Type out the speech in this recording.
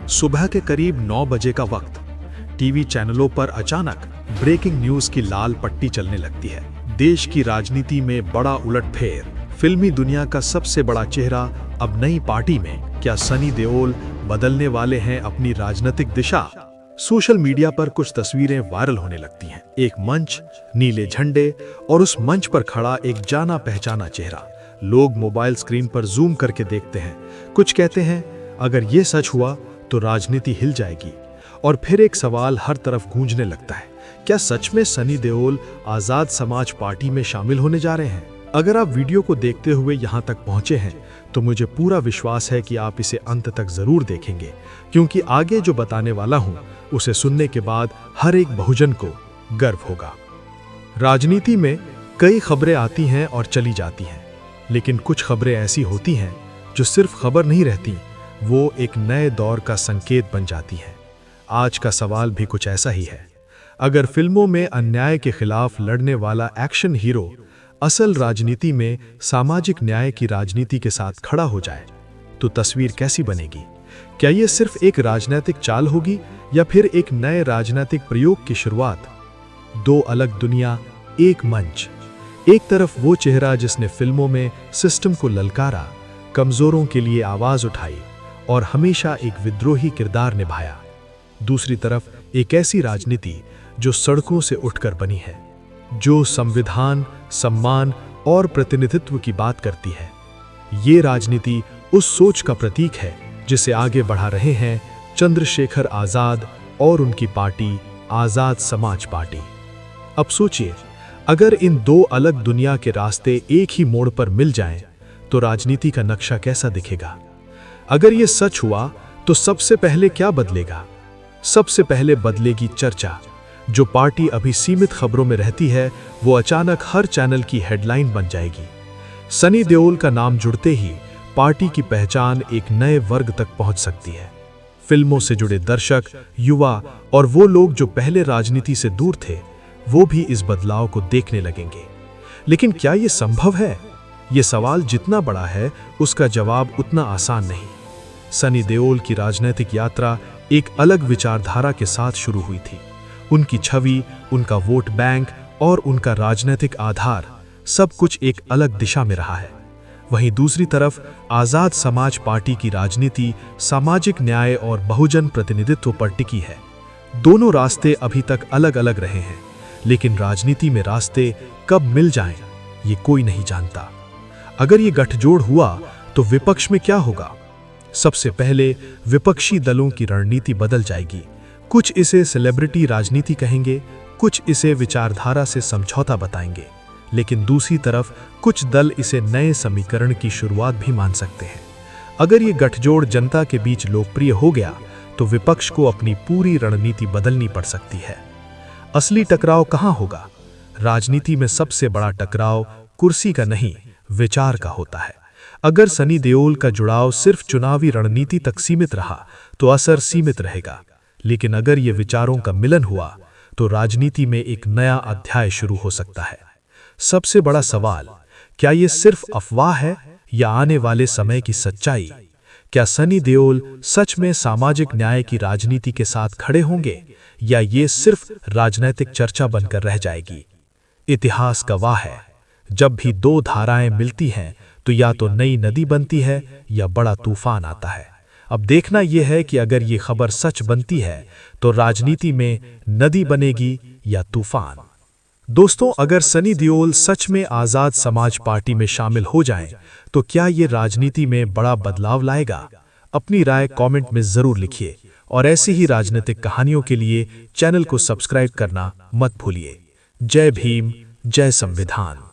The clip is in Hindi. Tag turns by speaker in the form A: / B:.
A: सुबह के करीब 9 बजे का वक्त। टीवी चैनलों पर अचानक ब्रेकिंग न्यूज की लाल पट्टी चलने लगती है। देश की राजनीति में बड़ा उलटफेर। फिल्मी दुनिया का सबसे बड़ा चेहरा अब नई पार्टी में। क्या सनी देओल बदलने वाले हैं अपनी राजनीतिक दिशा? सोशल मीडिया पर कुछ तस्वीरें वायरल होने लगती हैं। एक मंच, नीले झंडे और उस मंच पर खड़ा एक जाना पहचाना चेहरा। लोग मोबाइल स्क्रीन पर जूम करके देखते हैं। कुछ कहते हैं अगर ये सच हुआ तो राजनीति हिल जाएगी। और फिर एक सवाल हर तरफ गूंजने लगता है, क्या सच में सनी देओल आजाद समाज पार्टी में शामिल होने जा रहे हैं? अगर आप वीडियो को देखते हुए यहाँ तक पहुँचे हैं तो मुझे पूरा विश्वास है कि आप इसे अंत तक जरूर देखेंगे, क्योंकि आगे जो बताने वाला हूँ उसे सुनने के बाद हर एक बहुजन को गर्व होगा। राजनीति में कई खबरें आती हैं और चली जाती हैं, लेकिन कुछ खबरें ऐसी होती हैं जो सिर्फ खबर नहीं रहती, वो एक नए दौर का संकेत बन जाती हैं। आज का सवाल भी कुछ ऐसा ही है। अगर फिल्मों में अन्याय के खिलाफ लड़ने वाला एक्शन हीरो असल राजनीति में सामाजिक न्याय की राजनीति के साथ खड़ा हो जाए तो तस्वीर कैसी बनेगी? क्या ये सिर्फ एक राजनीतिक चाल होगी या फिर एक नए राजनीतिक प्रयोग की शुरुआत? दो अलग दुनिया, एक मंच। एक तरफ वो चेहरा जिसने फिल्मों में सिस्टम को ललकारा, कमजोरों के लिए आवाज उठाई और हमेशा एक विद्रोही किरदार निभाया। दूसरी तरफ एक ऐसी राजनीति जो सड़कों से उठकर बनी है, जो संविधान, सम्मान और प्रतिनिधित्व की बात करती है। ये राजनीति उस सोच का प्रतीक है जिसे आगे बढ़ा रहे हैं चंद्रशेखर आजाद और उनकी पार्टी आजाद समाज पार्टी। अब सोचिए, अगर इन दो अलग दुनिया के रास्ते एक ही मोड़ पर मिल जाएं, तो राजनीति का नक्शा कैसा दिखेगा? अगर ये सच हुआ तो सबसे पहले क्या बदलेगा? सबसे पहले बदलेगी चर्चा। जो पार्टी अभी सीमित खबरों में रहती है, वो अचानक हर चैनल की हेडलाइन बन जाएगी। सनी देओल का नाम जुड़ते ही पार्टी की पहचान एक नए वर्ग तक पहुंच सकती है। फिल्मों से जुड़े दर्शक, युवा और वो लोग जो पहले राजनीति से दूर थे, वो भी इस बदलाव को देखने लगेंगे। लेकिन क्या ये संभव है? ये सवाल जितना बड़ा है, उसका जवाब उतना आसान नहीं। सनी देओल की राजनीतिक यात्रा एक अलग विचारधारा के साथ शुरू हुई थी। उनकी छवि, उनका वोट बैंक और उनका राजनीतिक आधार, सब कुछ एक अलग दिशा में रहा है। वहीं दूसरी तरफ आजाद समाज पार्टी की राजनीति सामाजिक न्याय और बहुजन प्रतिनिधित्व पर टिकी है। दोनों रास्ते अभी तक अलग अलग रहे हैं, लेकिन राजनीति में रास्ते कब मिल जाएं, ये कोई नहीं जानता। अगर ये गठजोड़ हुआ तो विपक्ष में क्या होगा? सबसे पहले विपक्षी दलों की रणनीति बदल जाएगी। कुछ इसे सेलिब्रिटी राजनीति कहेंगे, कुछ इसे विचारधारा से समझौता बताएंगे, लेकिन दूसरी तरफ कुछ दल इसे नए समीकरण की शुरुआत भी मान सकते हैं। अगर ये गठजोड़ जनता के बीच लोकप्रिय हो गया तो विपक्ष को अपनी पूरी रणनीति बदलनी पड़ सकती है। असली टकराव कहाँ होगा? राजनीति में सबसे बड़ा टकराव कुर्सी का नहीं, विचार का होता है। अगर सनी देओल का जुड़ाव सिर्फ चुनावी रणनीति तक सीमित रहा तो असर सीमित रहेगा, लेकिन अगर ये विचारों का मिलन हुआ तो राजनीति में एक नया अध्याय शुरू हो सकता है। सबसे बड़ा सवाल, क्या ये सिर्फ अफवाह है या आने वाले समय की सच्चाई? क्या सनी देओल सच में सामाजिक न्याय की राजनीति के साथ खड़े होंगे या ये सिर्फ राजनीतिक चर्चा बनकर रह जाएगी? इतिहास गवाह है, जब भी दो धाराएं मिलती हैं तो या तो नई नदी बनती है या बड़ा तूफान आता है। अब देखना यह है कि अगर ये खबर सच बनती है तो राजनीति में नदी बनेगी या तूफान। दोस्तों, अगर सनी देओल सच में आजाद समाज पार्टी में शामिल हो जाएं, तो क्या ये राजनीति में बड़ा बदलाव लाएगा? अपनी राय कमेंट में जरूर लिखिए और ऐसी ही राजनीतिक कहानियों के लिए चैनल को सब्सक्राइब करना मत भूलिए। जय भीम, जय संविधान।